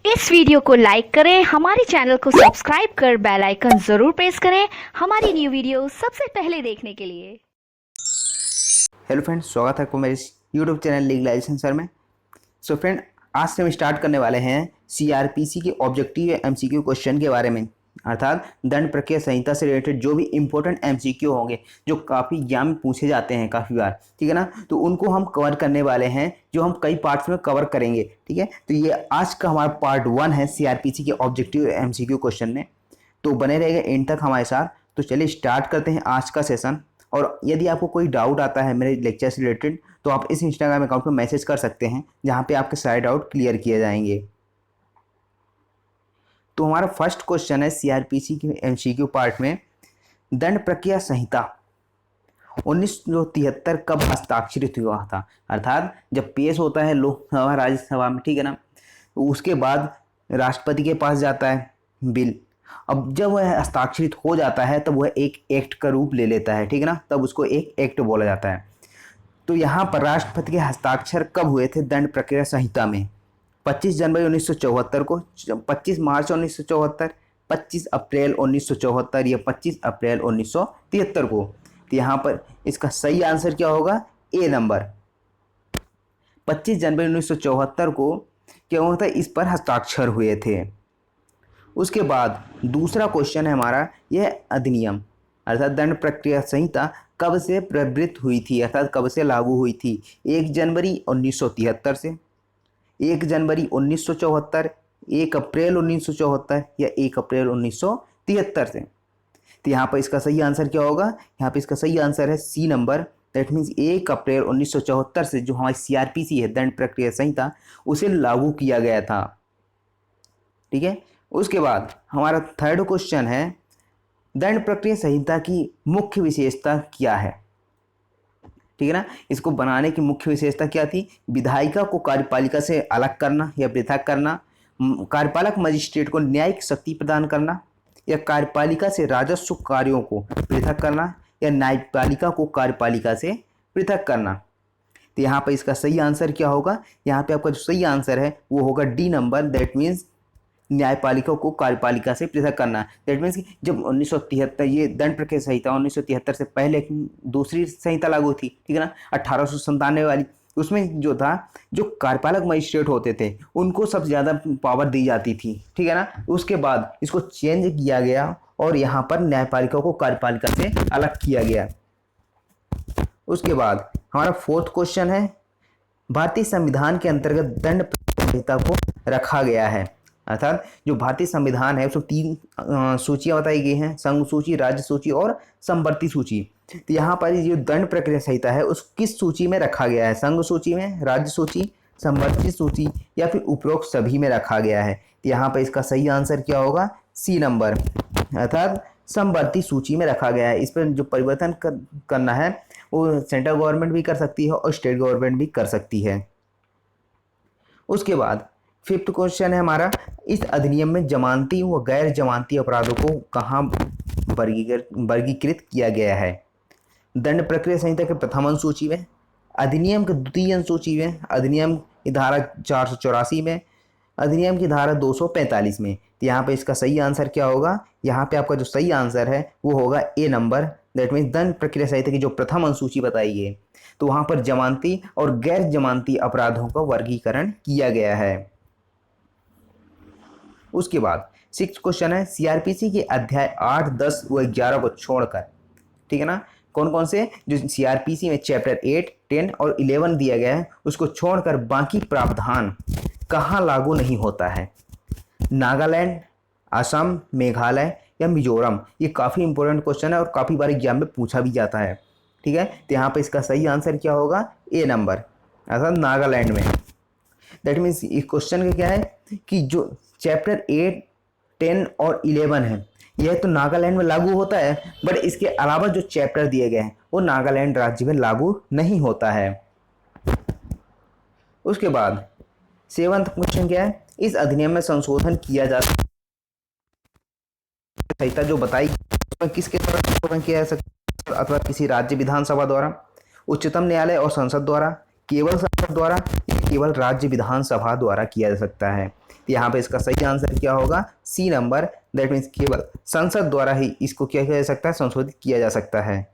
इस वीडियो को लाइक करें, हमारे चैनल को सब्सक्राइब कर बेल आइकन जरूर प्रेस करें हमारी न्यू वीडियो सबसे पहले देखने के लिए। हेलो फ्रेंड्स, स्वागत है आपको मेरे इस यूट्यूब चैनल लीगलाइजेशन सर में। सो फ्रेंड, आज से हम स्टार्ट करने वाले हैं सीआरपीसी के ऑब्जेक्टिव एमसीक्यू क्वेश्चन के बारे में, अर्थात दंड प्रक्रिया संहिता से रिलेटेड जो भी इंपॉर्टेंट एमसीक्यू होंगे जो काफ़ी एग्जाम में पूछे जाते हैं काफ़ी बार, ठीक है ना। तो उनको हम कवर करने वाले हैं, जो हम कई पार्ट्स में कवर करेंगे, ठीक है। तो ये आज का हमारा पार्ट 1 है सीआरपीसी के ऑब्जेक्टिव एमसीक्यू क्वेश्चन में। तो बने रहेगा एंड तक हमारे साथ। तो चलिए स्टार्ट करते हैं आज का सेशन। और यदि आपको कोई डाउट आता है मेरे लेक्चर से रिलेटेड तो आप इस इंस्टाग्राम अकाउंट पर मैसेज कर सकते हैं, जहां पे आपके सारे डाउट क्लियर किए जाएंगे। तो हमारा फर्स्ट क्वेश्चन है सीआरपीसी के एमसीक्यू पार्ट में, दंड प्रक्रिया संहिता 1973 कब हस्ताक्षरित हुआ था, अर्थात जब पेश होता है लोकसभा राज्यसभा में, ठीक है ना, तो उसके बाद राष्ट्रपति के पास जाता है बिल। अब जब वह हस्ताक्षरित हो जाता है तब वह एक एक्ट का रूप ले लेता है, ठीक है ना, तब उसको एक एक्ट बोला जाता है। तो यहाँ पर राष्ट्रपति के हस्ताक्षर कब हुए थे दंड प्रक्रिया संहिता में? 25 जनवरी 1974 को, 25 मार्च 1974, 25 अप्रैल 1974 या 25 अप्रैल 1973 को। तो यहाँ पर इसका सही आंसर क्या होगा? ए नंबर। 25 जनवरी 1974 को क्या हुआ था, इस पर हस्ताक्षर हुए थे। उसके बाद दूसरा क्वेश्चन है हमारा, यह अधिनियम अर्थात दंड प्रक्रिया संहिता कब से प्रवृत्त हुई थी, अर्थात कब से लागू हुई थी? 1 जनवरी 1973 से, 1 जनवरी 1974, 1 अप्रैल 1974 या 1 अप्रैल 1973 से। तो यहाँ पर इसका सही आंसर क्या होगा? यहाँ पर इसका सही आंसर है सी नंबर। दैट मीन्स 1 अप्रैल 1974 से जो हमारी सीआरपीसी है दंड प्रक्रिया संहिता, उसे लागू किया गया था, ठीक है। उसके बाद हमारा थर्ड क्वेश्चन है, दंड प्रक्रिया संहिता की मुख्य विशेषता क्या है, ठीक है ना। इसको बनाने की मुख्य विशेषता क्या थी? विधायिका को कार्यपालिका से अलग करना या पृथक करना, कार्यपालक मजिस्ट्रेट को न्यायिक शक्ति प्रदान करना, या कार्यपालिका से राजस्व कार्यों को पृथक करना, या न्यायपालिका को कार्यपालिका से पृथक करना। तो यहाँ पर इसका सही आंसर क्या होगा? यहाँ पे आपका जो सही आंसर है वो होगा डी नंबर। दैट मीन्स न्यायपालिका को कार्यपालिका से पृथक करना। दैट मीन्स कि जब 1973 ये दंड प्रक्रिया संहिता 1973 से पहले दूसरी संहिता लागू थी, ठीक है ना, 1897 वाली, उसमें जो था, जो कार्यपालक मजिस्ट्रेट होते थे उनको सबसे ज़्यादा पावर दी जाती थी, ठीक है ना। उसके बाद इसको चेंज किया गया और यहाँ पर न्यायपालिका को कार्यपालिका से अलग किया गया। उसके बाद हमारा फोर्थ क्वेश्चन है, भारतीय संविधान के अंतर्गत दंड संहिता को रखा गया है, अर्थात जो भारतीय संविधान है उसमें 3 सूचियां बताई गई हैं, संघ सूची, राज्य सूची और समवर्ती सूची। तो यहाँ पर जो दंड प्रक्रिया संहिता है उस किस सूची में रखा गया है? संघ सूची में, राज्य सूची, समवर्ती सूची या फिर उपरोक्त सभी में रखा गया है? तो यहाँ पर इसका सही आंसर क्या होगा? सी नंबर, अर्थात समवर्ती सूची में रखा गया है। इस पर जो परिवर्तन करना है वो सेंट्रल गवर्नमेंट भी कर सकती है और स्टेट गवर्नमेंट भी कर सकती है। उसके बाद फिफ्थ क्वेश्चन है हमारा, इस अधिनियम में जमानती व गैर जमानती अपराधों को कहाँ वर्गीकृत किया गया है? दंड प्रक्रिया संहिता के प्रथम अनुसूची में, अधिनियम के द्वितीय अनुसूची में, अधिनियम की धारा 484 में, अधिनियम की धारा 245 में। तो यहाँ पे इसका सही आंसर क्या होगा? यहाँ पे आपका जो सही आंसर है वो होगा ए नंबर। दैट मीन्स दंड प्रक्रिया संहिता की जो प्रथम अनुसूची बताई है तो वहाँ पर जमानती और गैर जमानती अपराधों का वर्गीकरण किया गया है। उसके बाद सिक्स क्वेश्चन है, सीआरपीसी के अध्याय 8, 10 व 11 को छोड़कर, ठीक है ना, कौन कौन से जो सीआरपीसी में चैप्टर 8, 10 और 11 दिया गया है उसको छोड़कर बाकी प्रावधान कहाँ लागू नहीं होता है? नागालैंड, असम, मेघालय या मिजोरम? ये काफ़ी इंपॉर्टेंट क्वेश्चन है और काफ़ी बार एग्जाम में पूछा भी जाता है, ठीक है। तो यहाँ पे इसका सही आंसर क्या होगा? ए नंबर, अर्थात नागालैंड में। दैट मीन्स इस क्वेश्चन का क्या है कि जो चैप्टर 8, 10 और 11 है यह तो नागालैंड में लागू होता है, बट इसके अलावा जो चैप्टर दिए गए हैं वो नागालैंड राज्य में लागू नहीं होता है। उसके बाद सेवंथ क्वेश्चन क्या है, इस अधिनियम में संशोधन किया जा संहिता जो बताई उसमें किसके द्वारा संशोधन किया जा सकता है? अथवा किसी राज्य विधानसभा द्वारा, उच्चतम न्यायालय और संसद द्वारा, केवल संसद द्वारा, केवल राज्य विधानसभा द्वारा किया जा सकता है। तो यहाँ पे इसका सही आंसर क्या होगा, सी नंबर, दैट मीन्स केवल संसद द्वारा ही इसको क्या किया जा सकता है, संशोधित किया जा सकता है।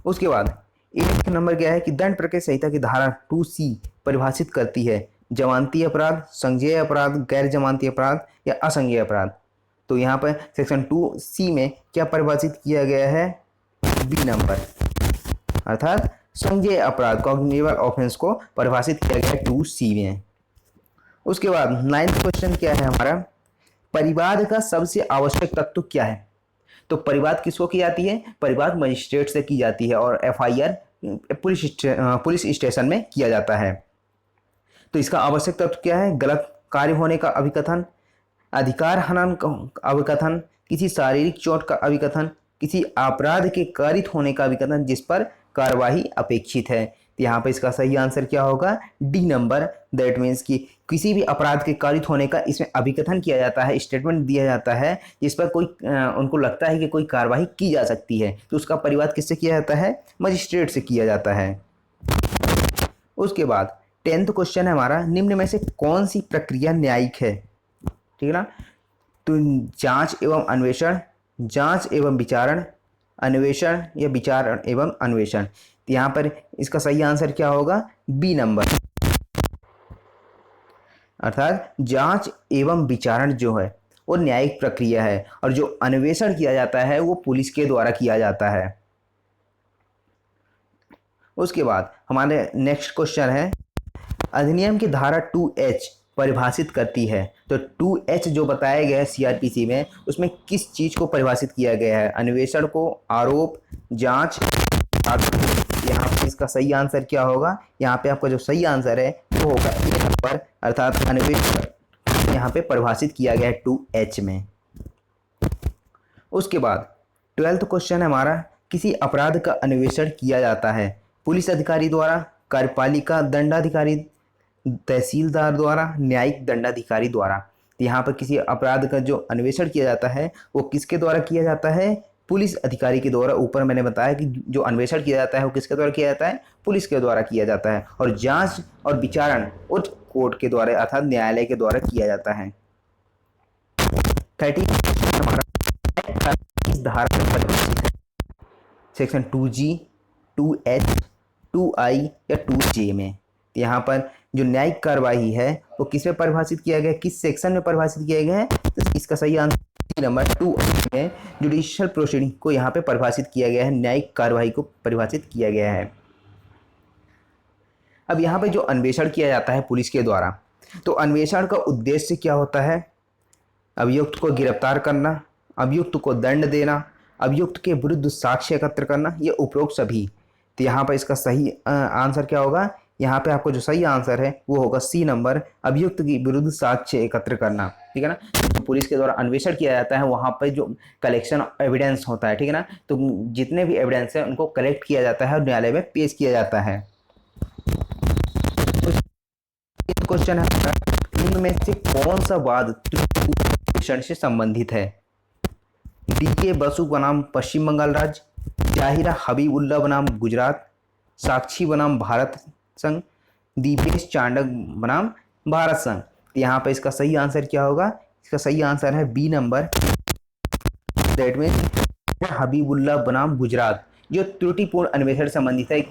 उसके बाद एक नंबर क्या है कि दंड प्रक्रिया संहिता की धारा 2C परिभाषित करती है जमानती अपराध, संज्ञेय अपराध, गैर जमानती अपराध या असंज्ञेय अपराध। तो यहाँ पर सेक्शन 2C में क्या परिभाषित किया गया है, बी नंबर, अर्थात संज्ञेय अपराध कॉग्निटिव ऑफेंस को परिभाषित किया गया है 2C में। उसके बाद 9th क्वेश्चन क्या है हमारा, परिवाद का सबसे आवश्यक तत्व क्या है। तो परिवाद किसको की जाती है, परिवाद मजिस्ट्रेट से की जाती है और FIR पुलिस स्टेशन में किया जाता है। तो इसका आवश्यक तत्व क्या है, गलत कार्य होने का अभिकथन, अधिकार हनन का अभिकथन, किसी शारीरिक चोट का अभिकथन, किसी अपराध के कारित होने का अभिकथन जिस पर कार्यवाही अपेक्षित है। तो यहाँ पर इसका सही आंसर क्या होगा, डी नंबर, दैट मीन्स कि किसी भी अपराध के कारित होने का इसमें अभिकथन किया जाता है, स्टेटमेंट दिया जाता है जिस पर कोई उनको लगता है कि कोई कार्रवाई की जा सकती है, तो उसका परिवाद किससे किया जाता है, मजिस्ट्रेट से किया जाता है। उसके बाद 10th क्वेश्चन है हमारा, निम्न में से कौन सी प्रक्रिया न्यायिक है, ठीक है ना। तो जांच एवं अन्वेषण, जांच एवं विचारण, अन्वेषण या विचारण एवं अन्वेषण। तो यहाँ पर इसका सही आंसर क्या होगा, बी नंबर, अर्थात जांच एवं विचारण जो है वो न्यायिक प्रक्रिया है और जो अन्वेषण किया जाता है वो पुलिस के द्वारा किया जाता है। उसके बाद हमारे नेक्स्ट क्वेश्चन है, अधिनियम की धारा 2H परिभाषित करती है। तो 2H जो बताया गया है CRPC में, उसमें किस चीज़ को परिभाषित किया गया है, अन्वेषण को, आरोप, जांच। यहाँ पे इसका सही आंसर क्या होगा, यहाँ पे आपका जो सही आंसर है वो होगा ए नंबर, अर्थात अन्वेषण यहाँ पे परिभाषित किया गया है 2H में। उसके बाद 12th क्वेश्चन है हमारा, किसी अपराध का अन्वेषण किया जाता है पुलिस अधिकारी द्वारा, कार्यपालिका दंडाधिकारी, तहसीलदार द्वारा, न्यायिक दंडाधिकारी द्वारा। तो यहाँ पर किसी अपराध का जो अन्वेषण किया जाता है वो किसके द्वारा किया जाता है, पुलिस अधिकारी के द्वारा। ऊपर मैंने बताया कि जो अन्वेषण किया जाता है वो किसके द्वारा किया जाता है, पुलिस के द्वारा किया जाता है, और जांच और विचारण उच्च कोर्ट के द्वारा अर्थात न्यायालय के द्वारा किया जाता है। 30 हमारा इस धारा में परिभाषित है, सेक्शन 2G, 2H, 2I या 2J में। तो यहाँ पर जो न्यायिक कार्यवाही है वो किस में परिभाषित किया गया है, किस सेक्शन में परिभाषित किया गया है, तो इसका सही आंसर नंबर 2 में जुडिशियल प्रोसीडिंग को यहाँ पे परिभाषित किया गया है, न्यायिक कार्यवाही को परिभाषित किया गया है। अब यहाँ पे जो अन्वेषण किया जाता है पुलिस के द्वारा, तो अन्वेषण का उद्देश्य क्या होता है, अभियुक्त को गिरफ्तार करना, अभियुक्त को दंड देना, अभियुक्त के विरुद्ध साक्ष्य एकत्र करना, ये उपरोक्त सभी। तो यहाँ पर इसका सही आंसर क्या होगा, यहाँ पे आपको जो सही आंसर है वो होगा सी नंबर, अभियुक्त के विरुद्ध साक्ष्य एकत्र करना, ठीक है ना। तो पुलिस के द्वारा अन्वेषण किया जाता है वहाँ पर जो कलेक्शन एविडेंस होता है, ठीक है ना, तो जितने भी एविडेंस है उनको कलेक्ट किया जाता है और न्यायालय में पेश किया जाता है। क्वेश्चन है, इनमें से कौन सा वाद से संबंधित है, DK बसु बनाम पश्चिम बंगाल राज्य, जाहिरा हबीबुल्ला बनाम गुजरात, साक्षी बनाम भारत संघ, दीपेश चांडक बनाम भारत संघ। तो यहाँ पर इसका सही आंसर क्या होगा, इसका सही आंसर है B number, that means Habibullah बनाम गुजरात। जो त्रुटिपूर्ण अन्वेषण संबंधित है,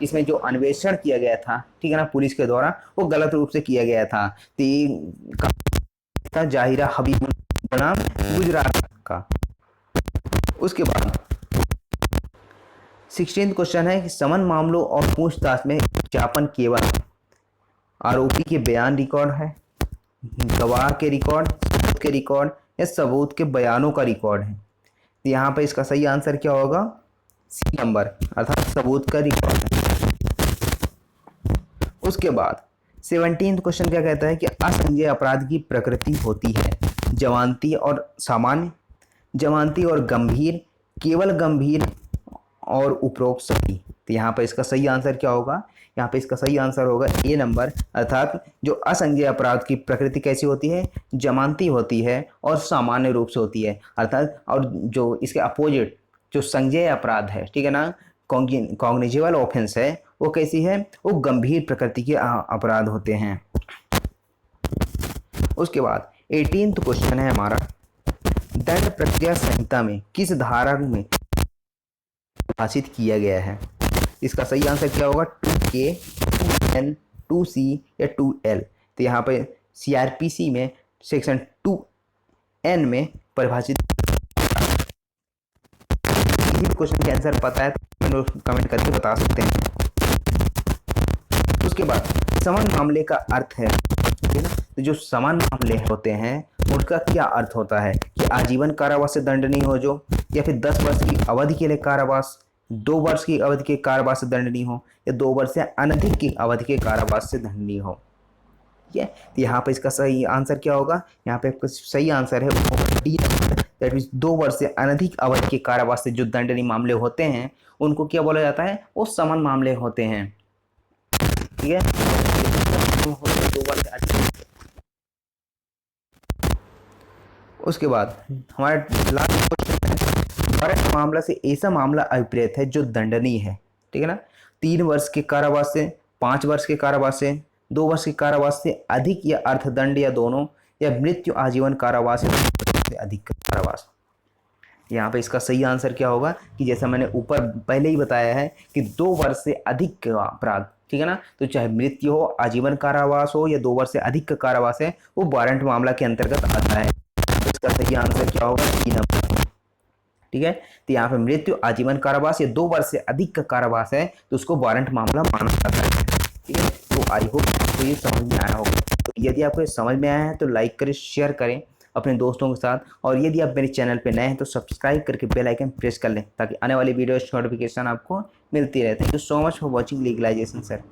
इसमें जो अन्वेषण किया गया था, ठीक है ना, पुलिस के द्वारा, वो गलत रूप से किया गया था। तो ये जाहिरा हबीबुल्ला बनाम गुजरात का। उसके बाद 16th क्वेश्चन है कि समन मामलों और पूछताछ में सत्यापन केवल आरोपी के बयान रिकॉर्ड है, गवाह के रिकॉर्ड, सबूत के रिकॉर्ड या सबूत के बयानों का रिकॉर्ड है। तो यहाँ पर इसका सही आंसर क्या होगा, सी नंबर, अर्थात सबूत का रिकॉर्ड है। उसके बाद 17th क्वेश्चन क्या कहता है कि असंज्ञेय अपराध की प्रकृति होती है जमानती और सामान्य, जमानती और गंभीर, केवल गंभीर और उपरोक्त सभी। तो यहाँ पर इसका सही आंसर क्या होगा, यहाँ पे इसका सही आंसर होगा ए नंबर, अर्थात जो असंज्ञेय अपराध की प्रकृति कैसी होती है, जमानती होती है और सामान्य रूप से होती है, अर्थात और जो इसके अपोजिट जो संज्ञेय अपराध है, ठीक है ना, कॉग्निजेबल ऑफेंस है वो कैसी है, वो गंभीर प्रकृति के अपराध होते हैं। उसके बाद 18th क्वेश्चन है हमारा, दंड प्रक्रिया संहिता में किस धारा में परिभाषित किया गया है। इसका सही आंसर क्या होगा, 2K, 2N, 2C या 2L। तो यहाँ पे CRPC में सेक्शन 2N में परिभाषित। किसी भी क्वेश्चन के आंसर पता है तो कमेंट करके बता सकते हैं। उसके बाद समान मामले का अर्थ है, ठीक है ना। तो जो समान मामले होते हैं उनका क्या अर्थ होता है कि आजीवन कारावास से दंडनीय हो जो, या फिर 10 वर्ष की अवधि के लिए कारावास, 2 वर्ष की अवधि के कारावास से दंडनीय हो, या 2 वर्ष से अनधिक की अवधि के कारावास से दंडनीय हो। ठीक है, तो यहाँ पे इसका सही आंसर क्या होगा, यहाँ पे सही आंसर है डी, दैट मीन्स 2 वर्ष से अनधिक अवधि के कारावास से जो दंडनीय मामले होते हैं उनको क्या बोला जाता है, वो समान मामले होते हैं। ठीक है, 2 वर्ष से अधिक। उसके बाद हमारा लास्ट क्वेश्चन है, वारंट मामला से ऐसा मामला अभिप्रेत है जो दंडनीय है। ठीक है ना, 3 वर्ष के कारावास से, 5 वर्ष के कारावास से, 2 वर्ष के कारावास से अधिक या अर्थदंड या दोनों, या मृत्यु आजीवन कारावास या से अधिक कारावास। यहाँ पे इसका सही आंसर क्या होगा कि जैसा मैंने ऊपर पहले ही बताया है कि 2 वर्ष से अधिक का अपराध, ठीक है ना, तो चाहे मृत्यु हो, आजीवन कारावास हो या 2 वर्ष से अधिक का कारावास है, वो वारंट मामला के अंतर्गत आता है। तो इसका सही आंसर क्या होगा, 3 नंबर। ठीक है, तो यहाँ पे मृत्यु, आजीवन कारावास या 2 वर्ष से अधिक का कारावास है तो उसको वारंट मामला माना जाता है। ठीक है, तो आई होप आपको ये समझ में आया होगा। तो यदि आपको ये समझ में आया है तो लाइक करें, शेयर करें अपने दोस्तों के साथ, और यदि आप मेरे चैनल पे नए हैं तो सब्सक्राइब करके बेल आइकन प्रेस कर लें ताकि आने वाली वीडियोस नोटिफिकेशन आपको मिलती रहे। Thank you so much for watching legalisation sir.